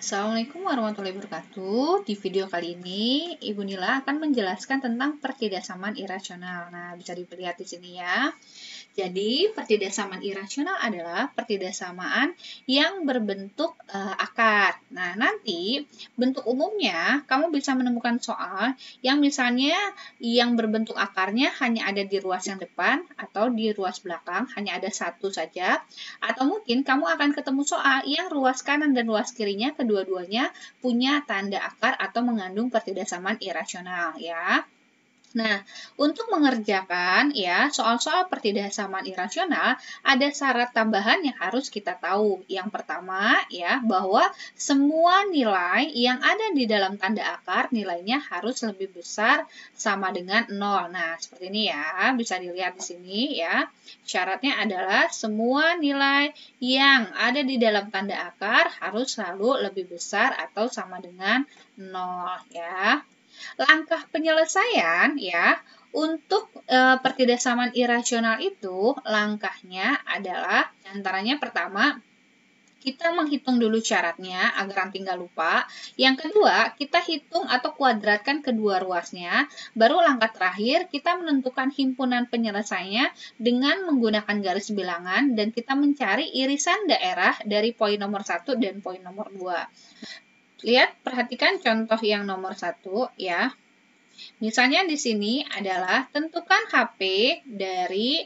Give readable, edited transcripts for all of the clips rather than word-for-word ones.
Assalamualaikum warahmatullahi wabarakatuh. Di video kali ini, Ibu Nila akan menjelaskan tentang pertidasaman irasional. Nah, bisa dilihat di sini ya. Jadi, pertidasaman irasional adalah pertidasamaan yang berbentuk akar. Nah, nanti bentuk umumnya kamu bisa menemukan soal yang misalnya yang berbentuk akarnya hanya ada di ruas yang depan atau di ruas belakang, hanya ada satu saja. Atau mungkin kamu akan ketemu soal yang ruas kanan dan ruas kirinya kedua-duanya punya tanda akar atau mengandung pertidasaman irasional ya. Nah, untuk mengerjakan ya soal-soal pertidasaman irasional, ada syarat tambahan yang harus kita tahu. Yang pertama ya, bahwa semua nilai yang ada di dalam tanda akar nilainya harus lebih besar sama dengan 0. Nah, seperti ini ya, bisa dilihat di sini ya. Syaratnya adalah semua nilai yang ada di dalam tanda akar harus selalu lebih besar atau sama dengan 0 ya. Langkah penyelesaian ya untuk pertidasaman irasional itu langkahnya adalah antaranya pertama kita menghitung dulu syaratnya agar nanti nggak lupa. Yang kedua, kita hitung atau kuadratkan kedua ruasnya. Baru langkah terakhir, kita menentukan himpunan penyelesaiannya dengan menggunakan garis bilangan dan kita mencari irisan daerah dari poin nomor 1 dan poin nomor 2. Lihat, perhatikan contoh yang nomor 1 ya. Misalnya di sini adalah tentukan HP dari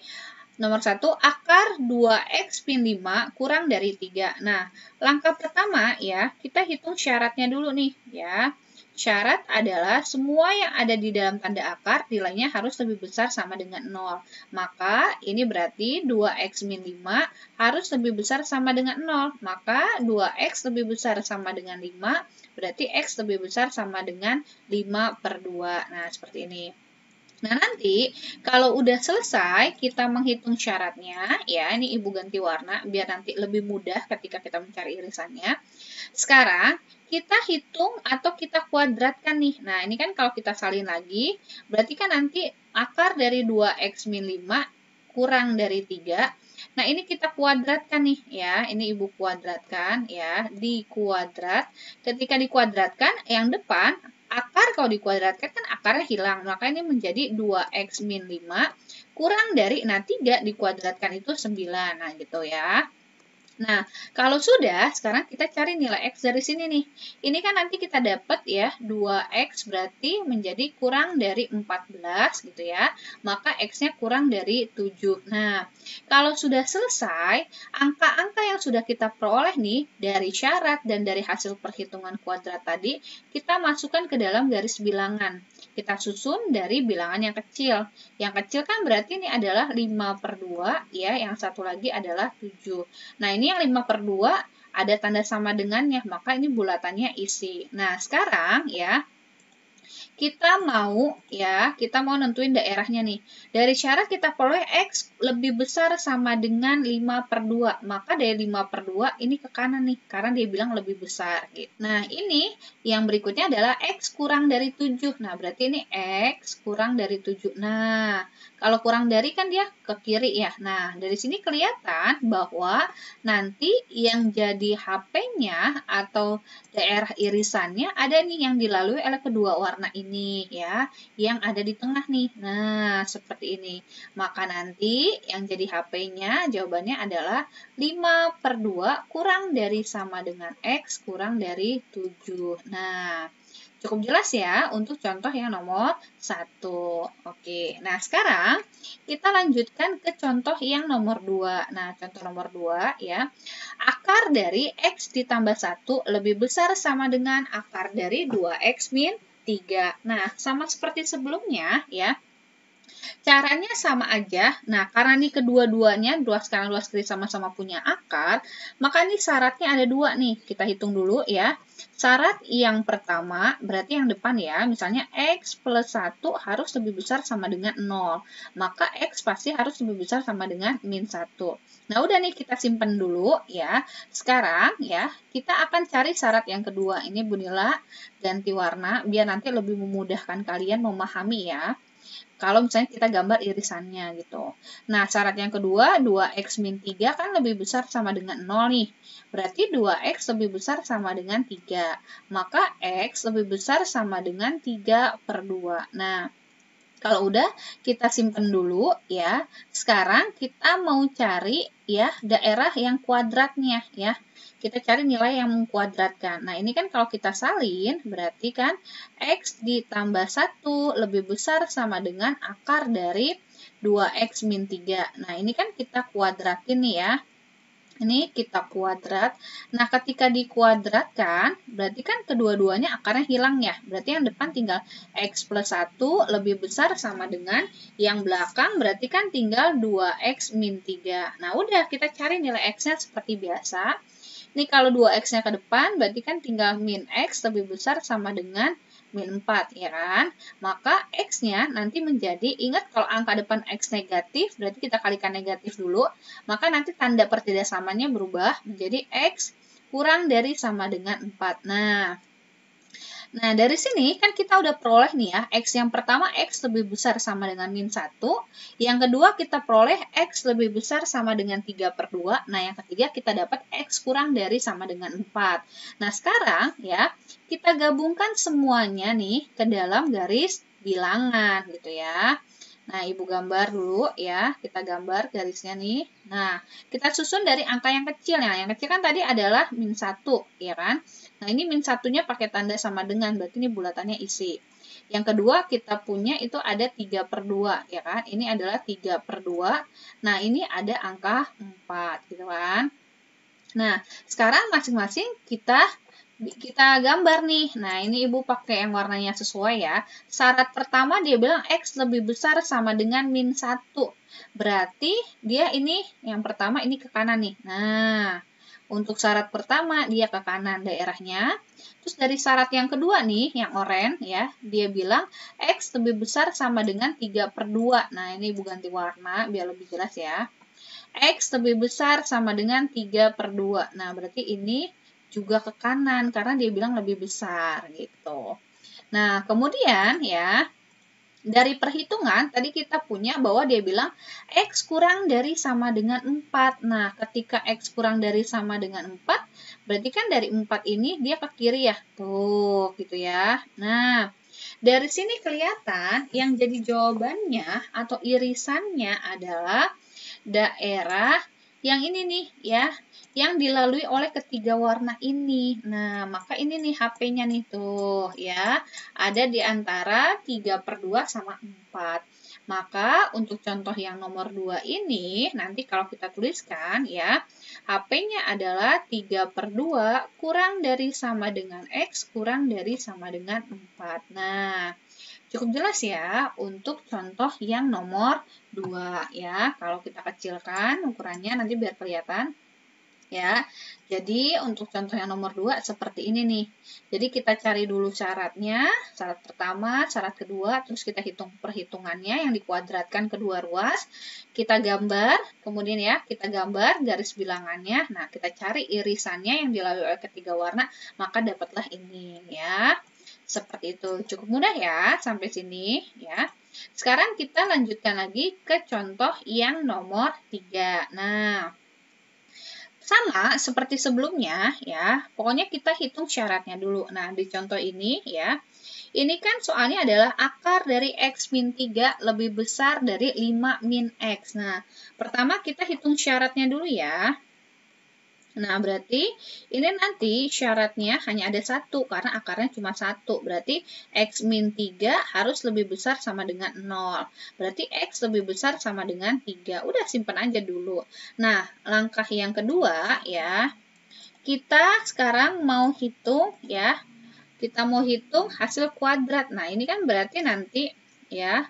nomor 1 akar 2x min 5 kurang dari 3. Nah, langkah pertama ya, kita hitung syaratnya dulu nih ya. Syarat adalah semua yang ada di dalam tanda akar nilainya harus lebih besar sama dengan 0. Maka ini berarti 2x min 5 harus lebih besar sama dengan 0. Maka 2x lebih besar sama dengan 5, berarti x lebih besar sama dengan 5/2. Nah, seperti ini. Nah, nanti kalau udah selesai kita menghitung syaratnya, ya ini Ibu ganti warna biar nanti lebih mudah ketika kita mencari irisannya. Sekarang kita hitung atau kita kuadratkan nih. Nah, ini kan kalau kita salin lagi, berarti kan nanti akar dari 2x min 5 kurang dari 3. Nah, ini kita kuadratkan nih ya. Ini Ibu kuadratkan ya, dikuadrat. Ketika dikuadratkan, yang depan akar kalau dikuadratkan kan akarnya hilang. Maka ini menjadi 2x min 5 kurang dari, nah 3 dikuadratkan itu 9. Nah, gitu ya. Nah, kalau sudah, sekarang kita cari nilai X dari sini nih. Ini kan nanti kita dapat ya, 2X berarti menjadi kurang dari 14 gitu ya. Maka X-nya kurang dari 7. Nah, kalau sudah selesai, angka-angka yang sudah kita peroleh nih, dari syarat dan dari hasil perhitungan kuadrat tadi, kita masukkan ke dalam garis bilangan. Kita susun dari bilangan yang kecil. Yang kecil kan berarti ini adalah 5/2 ya, yang satu lagi adalah 7. Nah, ini yang 5/2 ada tanda sama dengannya, maka ini bulatannya isi. Nah, sekarang ya, kita mau nentuin daerahnya nih. Dari syarat kita peroleh X lebih besar sama dengan 5/2. Maka dari 5/2 ini ke kanan nih, karena dia bilang lebih besar. Gitu. Nah, ini yang berikutnya adalah X kurang dari 7. Nah, berarti ini X kurang dari 7. Nah, kalau kurang dari kan dia ke kiri ya. Nah, dari sini kelihatan bahwa nanti yang jadi HP-nya atau daerah irisannya ada nih yang dilalui oleh kedua warna ini ya, yang ada di tengah nih. Nah, seperti ini. Maka nanti yang jadi HP-nya jawabannya adalah 5/2 kurang dari sama dengan X kurang dari 7. Nah, cukup jelas ya untuk contoh yang nomor 1. Oke, nah sekarang kita lanjutkan ke contoh yang nomor 2. Nah, contoh nomor 2 ya. Akar dari X ditambah 1 lebih besar sama dengan akar dari 2X min 3. Nah, sama seperti sebelumnya ya. Caranya sama aja. Nah, karena ini kedua-duanya, ruas kanan, ruas kiri sama-sama punya akar, maka ini syaratnya ada 2 nih. Kita hitung dulu ya. Syarat yang pertama, berarti yang depan ya, misalnya X plus 1 harus lebih besar sama dengan 0. Maka X pasti harus lebih besar sama dengan min 1. Nah, udah nih kita simpen dulu ya. Sekarang ya, kita akan cari syarat yang kedua. Ini Bu Nila ganti warna, biar nanti lebih memudahkan kalian memahami ya. Kalau misalnya kita gambar irisannya gitu. Nah, syarat yang kedua, 2x min 3 kan lebih besar sama dengan 0 nih. Berarti 2x lebih besar sama dengan 3. Maka x lebih besar sama dengan 3 per 2. Nah, kalau udah kita simpen dulu ya. Sekarang kita mau cari ya daerah yang kuadratnya ya. Kita cari nilai yang mengkuadratkan. Nah, ini kan kalau kita salin berarti kan x ditambah 1 lebih besar sama dengan akar dari 2x min 3. Nah, ini kan kita kuadratin nih ya. Ini kita kuadrat. Nah, ketika dikuadratkan, berarti kan kedua-duanya akarnya hilang ya. Berarti yang depan tinggal x plus 1 lebih besar sama dengan yang belakang, berarti kan tinggal 2x min 3. Nah, udah kita cari nilai x-nya seperti biasa. Ini kalau 2x-nya ke depan, berarti kan tinggal min x lebih besar sama dengan min 4, ya kan? Maka x-nya nanti menjadi, ingat kalau angka depan x negatif, berarti kita kalikan negatif dulu, maka nanti tanda pertidasamannya berubah menjadi x kurang dari sama dengan 4. Nah, dari sini kan kita udah peroleh nih ya, x yang pertama x lebih besar sama dengan min 1, yang kedua kita peroleh x lebih besar sama dengan 3 per 2, nah yang ketiga kita dapat x kurang dari sama dengan 4. Nah, sekarang ya, kita gabungkan semuanya nih ke dalam garis bilangan gitu ya. Nah, Ibu gambar dulu ya, kita gambar garisnya nih. Nah, kita susun dari angka yang kecil. Nah, yang kecil kan tadi adalah min 1, ya kan? Nah, ini min 1-nya pakai tanda sama dengan, berarti ini bulatannya isi. Yang kedua, kita punya itu ada 3 per 2, ya kan? Ini adalah 3 per 2. Nah, ini ada angka 4, gitu kan? Nah, sekarang masing-masing kita gambar nih. Nah, ini Ibu pakai yang warnanya sesuai ya. Syarat pertama dia bilang X lebih besar sama dengan min 1. Berarti dia ini, yang pertama ini ke kanan nih. Nah, untuk syarat pertama dia ke kanan daerahnya. Terus dari syarat yang kedua nih, yang oranye ya, dia bilang X lebih besar sama dengan 3 per 2. Nah, ini Ibu ganti warna biar lebih jelas ya. X lebih besar sama dengan 3 per 2. Nah, berarti ini juga ke kanan karena dia bilang lebih besar gitu. Nah, kemudian ya, dari perhitungan tadi kita punya bahwa dia bilang X kurang dari sama dengan 4. Nah, ketika X kurang dari sama dengan 4, berarti kan dari 4 ini dia ke kiri ya. Tuh, gitu ya. Nah, dari sini kelihatan yang jadi jawabannya atau irisannya adalah daerah yang ini nih ya, yang dilalui oleh ketiga warna ini. Nah, maka ini nih HP-nya nih tuh ya, ada di antara 3 per 2 sama 4. Maka untuk contoh yang nomor 2 ini, nanti kalau kita tuliskan ya, HP-nya adalah 3 per 2 kurang dari sama dengan X kurang dari sama dengan 4. Nah, cukup jelas ya untuk contoh yang nomor 2 ya. Kalau kita kecilkan ukurannya nanti biar kelihatan ya. Jadi untuk contoh yang nomor 2 seperti ini nih. Jadi kita cari dulu syaratnya, syarat pertama, syarat kedua, terus kita hitung perhitungannya yang dikuadratkan kedua ruas. Kita gambar, kemudian ya kita gambar garis bilangannya. Nah, kita cari irisannya yang dilalui oleh ketiga warna, maka dapatlah ini ya. Seperti itu. Cukup mudah ya sampai sini ya. Sekarang kita lanjutkan lagi ke contoh yang nomor 3. Nah, sama seperti sebelumnya ya. Pokoknya kita hitung syaratnya dulu. Nah, di contoh ini ya. Ini kan soalnya adalah akar dari X min 3 lebih besar dari 5 min X. Nah, pertama kita hitung syaratnya dulu ya. Nah, berarti ini nanti syaratnya hanya ada 1 karena akarnya cuma 1. Berarti X min 3 harus lebih besar sama dengan 0. Berarti X lebih besar sama dengan 3. Udah simpan aja dulu. Nah, langkah yang kedua ya, kita sekarang mau hitung ya. Kita mau hitung hasil kuadrat. Nah, ini kan berarti nanti ya,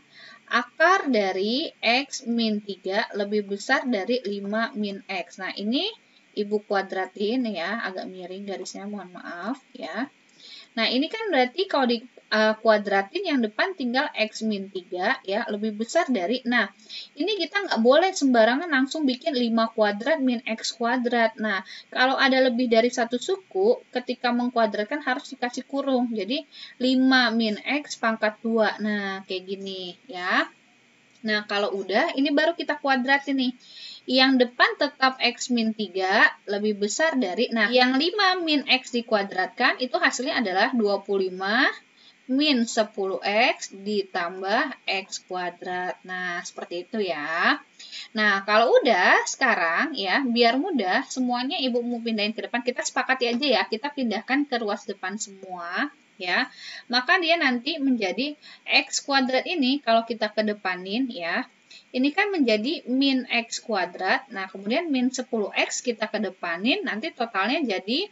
akar dari X min 3 lebih besar dari 5 min X. Nah, ini Ibu kuadratin ya, agak miring garisnya, mohon maaf ya. Nah, ini kan berarti kalau di kuadratin yang depan tinggal X min 3 ya, lebih besar dari. Nah, ini kita nggak boleh sembarangan langsung bikin 5 kuadrat min X kuadrat. Nah, kalau ada lebih dari satu suku, ketika mengkuadratkan harus dikasih kurung. Jadi, 5 min X pangkat 2. Nah, kayak gini ya. Nah, kalau udah, ini baru kita kuadratin nih. Yang depan tetap X min 3 lebih besar dari, nah, yang 5 min X dikuadratkan itu hasilnya adalah 25 min 10X ditambah X kuadrat. Nah, seperti itu ya. Nah, kalau udah, sekarang ya, biar mudah, semuanya Ibu mau pindahin ke depan. Kita sepakati aja ya, kita pindahkan ke ruas depan semua. Ya, maka dia nanti menjadi X kuadrat ini, kalau kita kedepanin ya, ini kan menjadi min X kuadrat. Nah, kemudian min 10X kita kedepanin, nanti totalnya jadi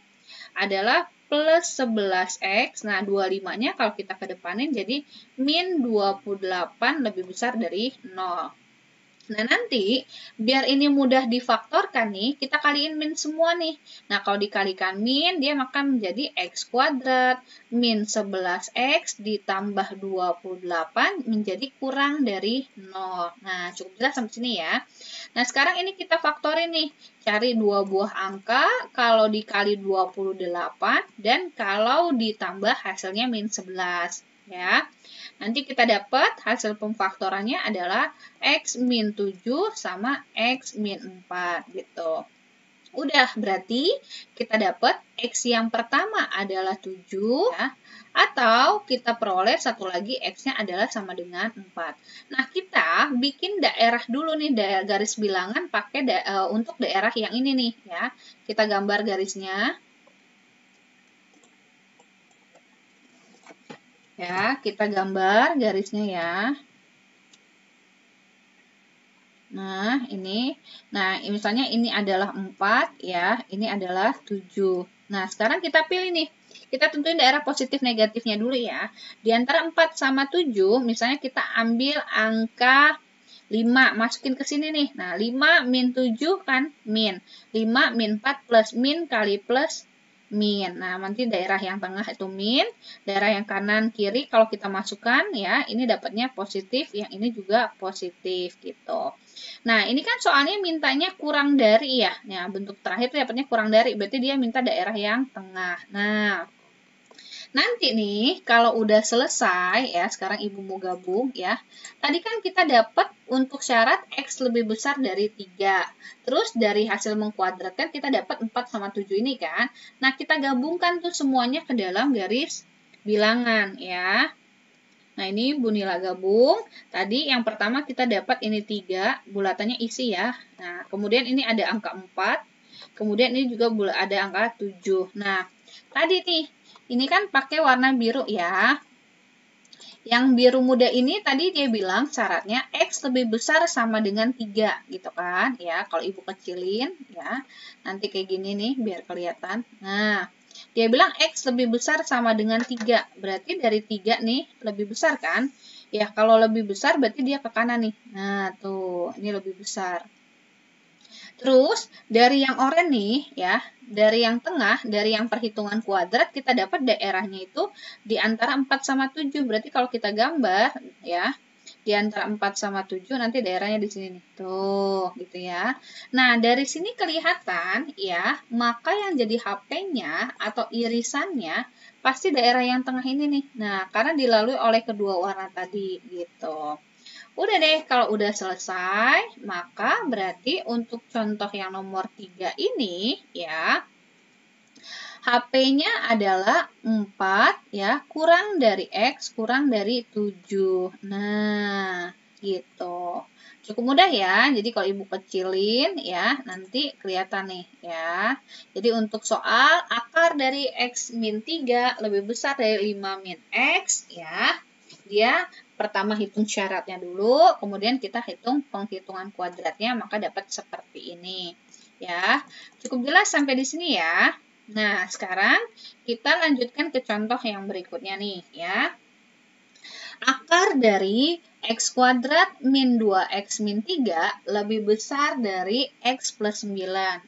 adalah plus 11X. Nah, 25-nya kalau kita kedepanin jadi min 28 lebih besar dari 0. Nah, nanti biar ini mudah difaktorkan nih, kita kaliin min semua nih. Nah, kalau dikalikan min, dia maka menjadi X kuadrat min 11X ditambah 28 menjadi kurang dari 0. Nah, cukup jelas sampai sini ya. Nah, sekarang ini kita faktorin nih. Cari dua buah angka, kalau dikali 28, dan kalau ditambah hasilnya min 11. Ya. Nanti kita dapat hasil pemfaktorannya adalah X min 7 sama X min 4 gitu. Udah, berarti kita dapat X yang pertama adalah 7 ya. Atau kita peroleh satu lagi X-nya adalah sama dengan 4. Nah, kita bikin daerah dulu nih, garis bilangan pakai untuk daerah yang ini nih ya. Kita gambar garisnya. Ya, kita gambar garisnya ya. Nah, ini. Nah, misalnya ini adalah 4 ya, ini adalah 7. Nah, sekarang kita pilih nih. Kita tentuin daerah positif negatifnya dulu ya. Di antara 4 sama 7, misalnya kita ambil angka 5, masukin ke sini nih. Nah, 5 min 7 kan min. 5 min 4 plus min kali plus min. Nah, nanti daerah yang tengah itu min, daerah yang kanan kiri kalau kita masukkan ya, ini dapatnya positif, yang ini juga positif gitu. Nah, ini kan soalnya mintanya kurang dari ya. Nah, bentuk terakhir itu dapatnya kurang dari, berarti dia minta daerah yang tengah. Nah, nanti nih, kalau udah selesai ya, sekarang Ibu mau gabung ya. Tadi kan kita dapat untuk syarat X lebih besar dari 3. Terus dari hasil mengkuadratkan kita dapat 4 sama 7 ini kan. Nah, kita gabungkan tuh semuanya ke dalam garis bilangan ya. Nah, ini Bu Nila gabung. Tadi yang pertama kita dapat ini 3, bulatannya isi ya. Nah, kemudian ini ada angka 4. Kemudian ini juga ada angka 7. Nah, tadi nih, ini kan pakai warna biru ya. Yang biru muda ini tadi dia bilang syaratnya X lebih besar sama dengan 3 gitu kan. Ya, kalau Ibu kecilin ya. Nanti kayak gini nih biar kelihatan. Nah, dia bilang X lebih besar sama dengan 3. Berarti dari 3 nih lebih besar kan? Ya, kalau lebih besar berarti dia ke kanan nih. Nah, tuh, ini lebih besar. Terus, dari yang oranye nih, ya, dari yang tengah, dari yang perhitungan kuadrat, kita dapat daerahnya itu di antara 4 sama 7. Berarti kalau kita gambar, ya, di antara 4 sama 7, nanti daerahnya di sini nih. Tuh, gitu ya. Nah, dari sini kelihatan, ya, maka yang jadi HP-nya atau irisannya, pasti daerah yang tengah ini nih. Nah, karena dilalui oleh kedua warna tadi, gitu. Udah deh, kalau udah selesai, maka berarti untuk contoh yang nomor 3 ini, ya, HP-nya adalah 4, ya, kurang dari X, kurang dari 7. Nah, gitu. Cukup mudah ya, jadi kalau Ibu kecilin, ya, nanti kelihatan nih, ya. Jadi untuk soal akar dari X min 3 lebih besar dari 5 min X, ya, dia pertama hitung syaratnya dulu, kemudian kita hitung penghitungan kuadratnya, maka dapat seperti ini. Ya, cukup jelas sampai di sini ya. Nah, sekarang kita lanjutkan ke contoh yang berikutnya nih, ya. Akar dari X kuadrat min 2X min 3 lebih besar dari X plus 9.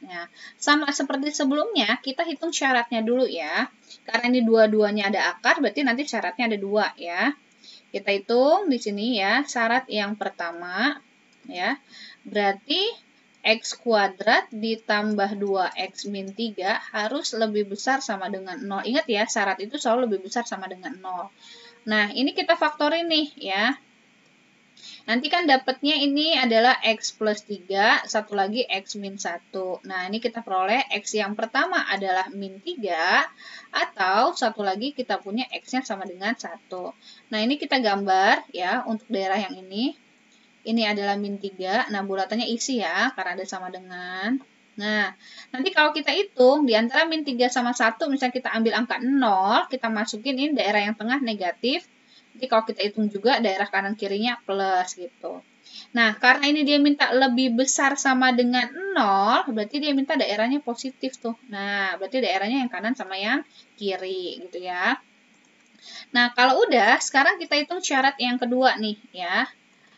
Ya, sama seperti sebelumnya, kita hitung syaratnya dulu ya. Karena ini dua-duanya ada akar, berarti nanti syaratnya ada 2 ya. Kita hitung di sini ya, syarat yang pertama ya. Berarti X kuadrat ditambah 2X min 3 harus lebih besar sama dengan 0. Ingat ya, syarat itu selalu lebih besar sama dengan 0. Nah, ini kita faktorin nih ya. Nanti kan dapatnya ini adalah X plus 3, satu lagi X min 1. Nah, ini kita peroleh X yang pertama adalah min 3, atau satu lagi kita punya X-nya sama dengan 1. Nah, ini kita gambar ya untuk daerah yang ini. Ini adalah min 3, nah bulatannya isi ya, karena ada sama dengan. Nah, nanti kalau kita hitung, di antara min 3 sama 1, misalnya kita ambil angka 0, kita masukin ini daerah yang tengah negatif. Jadi kalau kita hitung juga daerah kanan kirinya plus gitu. Nah, karena ini dia minta lebih besar sama dengan 0, berarti dia minta daerahnya positif tuh. Nah, berarti daerahnya yang kanan sama yang kiri gitu ya. Nah, kalau udah, sekarang kita hitung syarat yang kedua nih ya.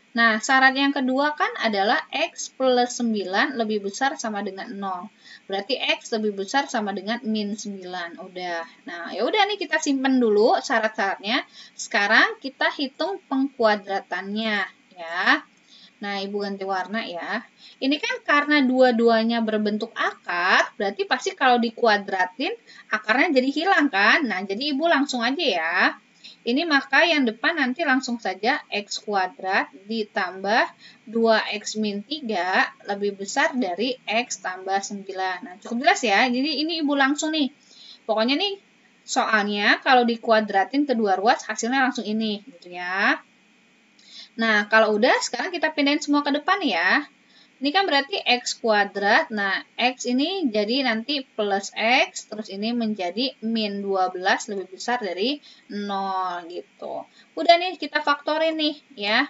Nah, syarat yang kedua kan adalah X plus 9 lebih besar sama dengan 0. Berarti X lebih besar sama dengan min 9. Udah. Nah, ya udah nih kita simpen dulu syarat-syaratnya. Sekarang kita hitung pengkuadratannya ya. Nah, Ibu ganti warna ya. Ini kan karena dua-duanya berbentuk akar, berarti pasti kalau dikuadratin akarnya jadi hilang kan? Nah, jadi Ibu langsung aja ya. Ini maka yang depan nanti langsung saja X kuadrat ditambah 2X min 3 lebih besar dari X tambah 9. Nah, cukup jelas ya. Jadi ini Ibu langsung nih. Pokoknya nih soalnya kalau dikuadratin kedua ruas hasilnya langsung ini gitu ya. Nah, kalau udah sekarang kita pindahin semua ke depan ya. Ini kan berarti X kuadrat. Nah, X ini jadi nanti plus X, terus ini menjadi min 12 lebih besar dari 0 gitu. Udah nih, kita faktorin nih ya.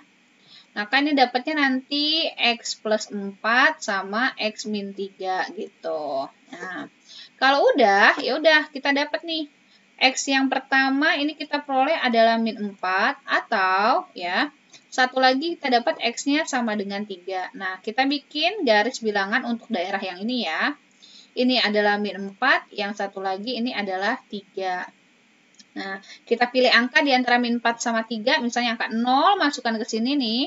Nah, kan ini dapatnya nanti X plus 4 sama X min 3 gitu. Nah, kalau udah, ya udah kita dapat nih. X yang pertama ini kita peroleh adalah min 4 atau ya, satu lagi kita dapat X-nya sama dengan 3. Nah, kita bikin garis bilangan untuk daerah yang ini ya. Ini adalah min 4, yang satu lagi ini adalah 3. Nah, kita pilih angka di antara min 4 sama 3, misalnya angka 0, masukkan ke sini nih.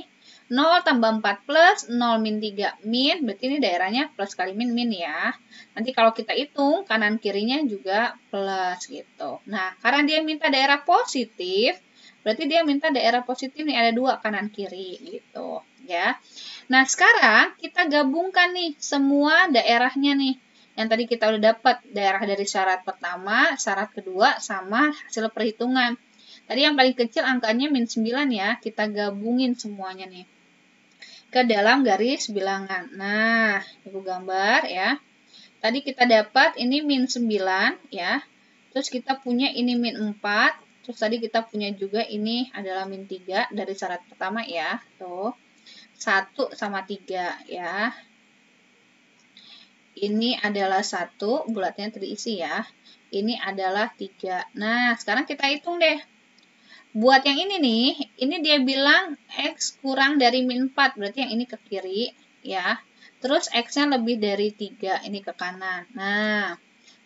0 tambah 4 plus, 0 min 3 min, berarti ini daerahnya plus kali min, min ya. Nanti kalau kita hitung, kanan kirinya juga plus gitu. Nah, karena dia minta daerah positif, berarti dia minta daerah positif nih, ada 2 kanan kiri gitu ya. Nah, sekarang kita gabungkan nih semua daerahnya nih. Yang tadi kita udah dapat daerah dari syarat pertama, syarat kedua, sama hasil perhitungan. Tadi yang paling kecil angkanya min 9 ya, kita gabungin semuanya nih ke dalam garis bilangan. Nah, Ibu gambar ya. Tadi kita dapat ini min 9 ya. Terus kita punya ini min 4. Terus tadi kita punya juga ini adalah min 3 dari syarat pertama ya. Tuh. 1 sama 3 ya. Ini adalah 1, bulatnya terisi ya. Ini adalah 3. Nah, sekarang kita hitung deh. Buat yang ini nih, ini dia bilang X kurang dari min 4, berarti yang ini ke kiri ya. Terus X-nya lebih dari 3, ini ke kanan. Nah,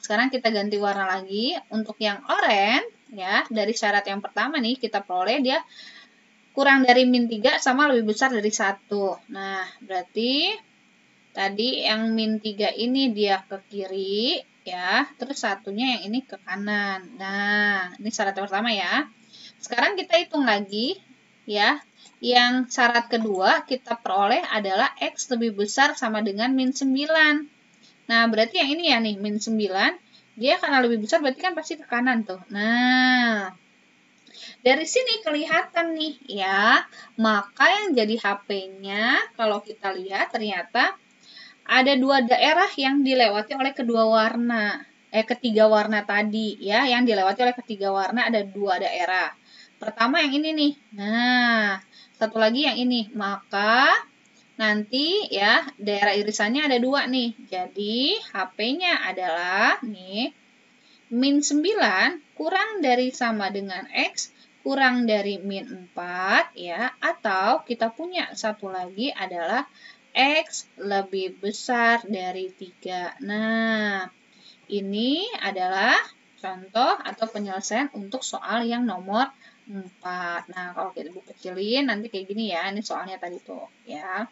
sekarang kita ganti warna lagi. Untuk yang oranye, ya, dari syarat yang pertama nih, kita peroleh dia kurang dari min 3 sama lebih besar dari 1. Nah, berarti tadi yang min 3 ini dia ke kiri, ya. Terus satunya yang ini ke kanan. Nah, ini syarat yang pertama ya. Sekarang kita hitung lagi, ya. Yang syarat kedua kita peroleh adalah X lebih besar sama dengan min 9. Nah, berarti yang ini ya nih, min 9. Dia karena lebih besar berarti kan pasti ke kanan tuh. Nah, dari sini kelihatan nih ya. Maka yang jadi HP-nya kalau kita lihat ternyata ada 2 daerah yang dilewati oleh kedua warna. Ketiga warna tadi ya. Yang dilewati oleh ketiga warna ada 2 daerah. Pertama yang ini nih. Nah, satu lagi yang ini. Maka nanti ya daerah irisannya ada 2 nih. Jadi HP-nya adalah nih min 9 kurang dari sama dengan X kurang dari min 4 ya, atau kita punya satu lagi adalah X lebih besar dari 3. Nah, ini adalah contoh atau penyelesaian untuk soal yang nomor 4. Nah, kalau kita ibu kecilin nanti kayak gini ya, ini soalnya tadi tuh ya.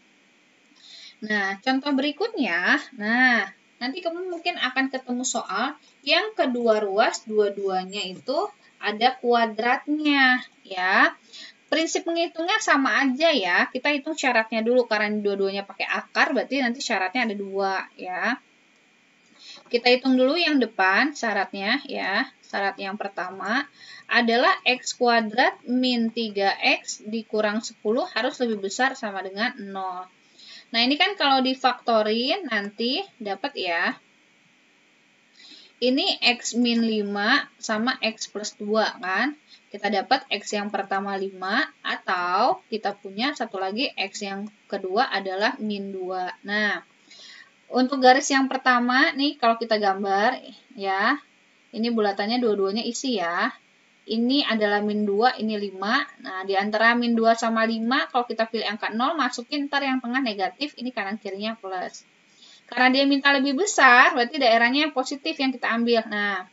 Nah, contoh berikutnya, nah nanti kamu mungkin akan ketemu soal yang kedua ruas, dua-duanya itu ada kuadratnya ya. Prinsip menghitungnya sama aja ya, kita hitung syaratnya dulu karena dua-duanya pakai akar, berarti nanti syaratnya ada 2 ya. Kita hitung dulu yang depan syaratnya ya. Syarat yang pertama adalah X kuadrat min 3X dikurang 10 harus lebih besar sama dengan 0. Nah, ini kan kalau difaktorin nanti dapat ya. Ini X min 5 sama X plus 2 kan. Kita dapat X yang pertama 5 atau kita punya satu lagi X yang kedua adalah min 2. Nah, untuk garis yang pertama nih kalau kita gambar ya. Ini bulatannya dua-duanya isi ya. Ini adalah min 2, ini 5. Nah, di antara min 2 sama 5, kalau kita pilih angka 0, masukin ntar yang tengah negatif, ini kanan kirinya plus. Karena dia minta lebih besar, berarti daerahnya yang positif yang kita ambil. Nah,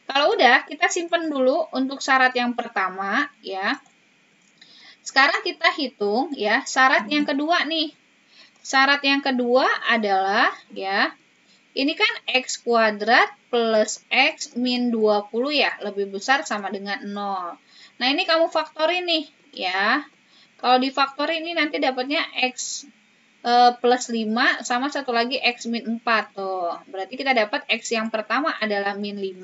kalau udah, kita simpen dulu untuk syarat yang pertama, ya. Sekarang kita hitung, ya, syarat yang kedua nih. Syarat yang kedua adalah, ya, ini kan X kuadrat plus X min 20 ya, lebih besar sama dengan 0. Nah, ini kamu faktorin nih, ya. Kalau difaktorin ini nanti dapatnya X plus 5 sama satu lagi X min 4 tuh. Berarti kita dapat X yang pertama adalah min 5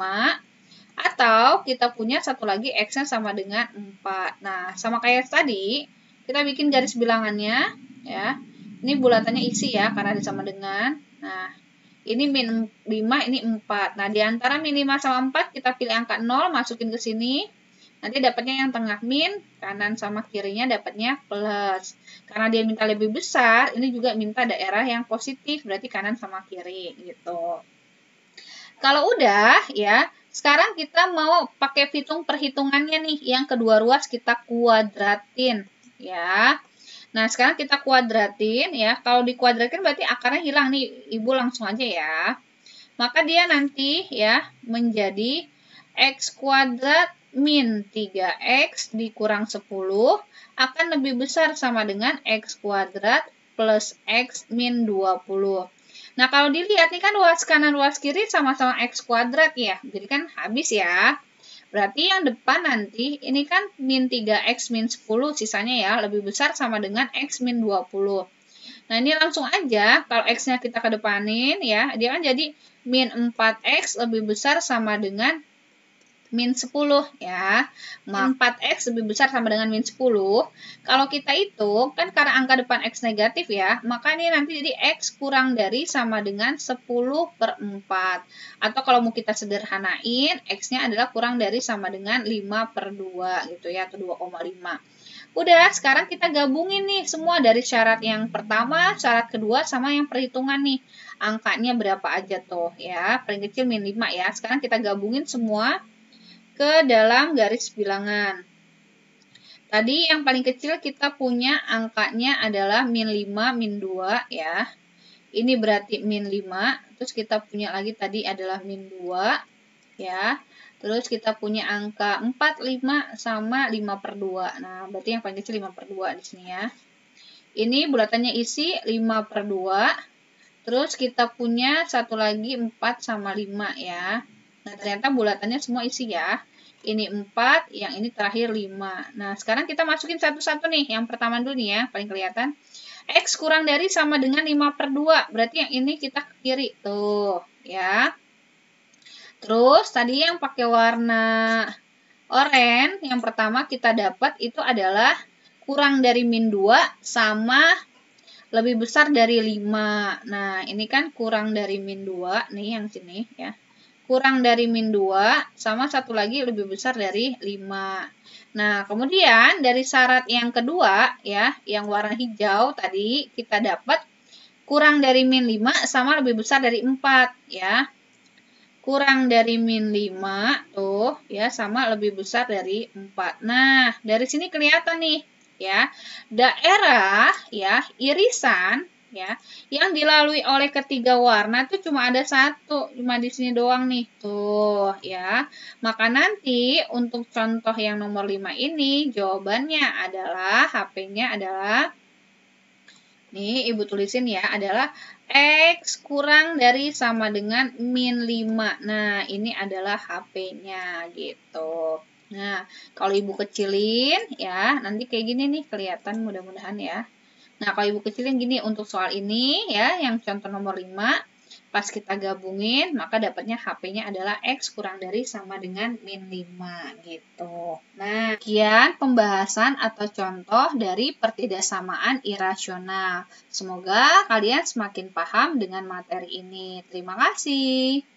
atau kita punya satu lagi X-nya sama dengan 4. Nah, sama kayak tadi, kita bikin garis bilangannya ya. Ini bulatannya isi ya karena sama dengan. Nah, ini min 5, ini 4. Nah, di antara min 5 sama 4 kita pilih angka 0, masukin ke sini. Nanti dapatnya yang tengah min, kanan sama kirinya dapatnya plus. Karena dia minta lebih besar, ini juga minta daerah yang positif, berarti kanan sama kiri gitu. Kalau udah ya, sekarang kita mau pakai perhitungannya nih, yang kedua ruas kita kuadratin ya. Nah, sekarang kita kuadratin ya. Kalau dikuadratin berarti akarnya hilang nih, Ibu langsung aja ya. Maka dia nanti ya menjadi X kuadrat min 3X dikurang 10 akan lebih besar sama dengan X kuadrat plus X min 20. Nah, kalau dilihat nih kan ruas kanan ruas kiri sama-sama X kuadrat ya. Jadi kan habis ya. Berarti yang depan nanti ini kan min 3X min 10 sisanya ya lebih besar sama dengan X min 20. Nah, ini langsung aja kalau X-nya kita kedepanin ya, dia kan jadi min 4X lebih besar sama dengan min 10 ya. 4X lebih besar sama dengan min 10. Kalau kita hitung, kan karena angka depan X negatif ya, maka ini nanti jadi X kurang dari sama dengan 10/4. Atau kalau mau kita sederhanain, X-nya adalah kurang dari sama dengan 5/2 gitu ya, atau 2,5. Udah, sekarang kita gabungin nih semua dari syarat yang pertama, syarat kedua, sama yang perhitungan nih. Angkanya berapa aja tuh ya, paling kecil min 5 ya. Sekarang kita gabungin semua ke dalam garis bilangan. Tadi yang paling kecil kita punya angkanya adalah min 5, min 2 ya. Ini berarti min 5, terus kita punya lagi tadi adalah min 2 ya. Terus kita punya angka 4, 5 sama 5/2. Nah, berarti yang paling kecil 5/2 di sini ya. Ini bulatannya isi 5/2. Terus kita punya satu lagi 4 sama 5 ya. Nah, ternyata bulatannya semua isi ya. Ini 4, yang ini terakhir 5. Nah, sekarang kita masukin satu-satu nih. Yang pertama dulu nih ya, paling kelihatan. X kurang dari sama dengan 5/2. Berarti yang ini kita ke kiri. Tuh, ya. Terus, tadi yang pakai warna oranye, yang pertama kita dapat itu adalah kurang dari min 2 sama lebih besar dari 5. Nah, ini kan kurang dari min 2, nih yang sini ya. Kurang dari min 2, sama satu lagi lebih besar dari 5. Nah, kemudian dari syarat yang kedua, ya, yang warna hijau tadi, kita dapat kurang dari min 5 sama lebih besar dari 4, ya. kurang dari min 5 tuh ya sama lebih besar dari 4. Nah, dari sini kelihatan nih ya. Daerah ya irisan ya yang dilalui oleh ketiga warna itu cuma ada satu, cuma di sini doang nih. Tuh ya. Maka nanti untuk contoh yang nomor 5 ini jawabannya adalah HP-nya adalah nih, Ibu tulisin ya, adalah X kurang dari sama dengan min 5. Nah, ini adalah HP-nya gitu. Nah, kalau Ibu kecilin ya, nanti kayak gini nih kelihatan mudah-mudahan ya. Nah, kalau Ibu kecilin gini untuk soal ini ya, yang contoh nomor 5, pas kita gabungin, maka dapatnya HP-nya adalah X kurang dari sama dengan min 5 gitu. Nah, sekian pembahasan atau contoh dari pertidaksamaan irasional. Semoga kalian semakin paham dengan materi ini. Terima kasih.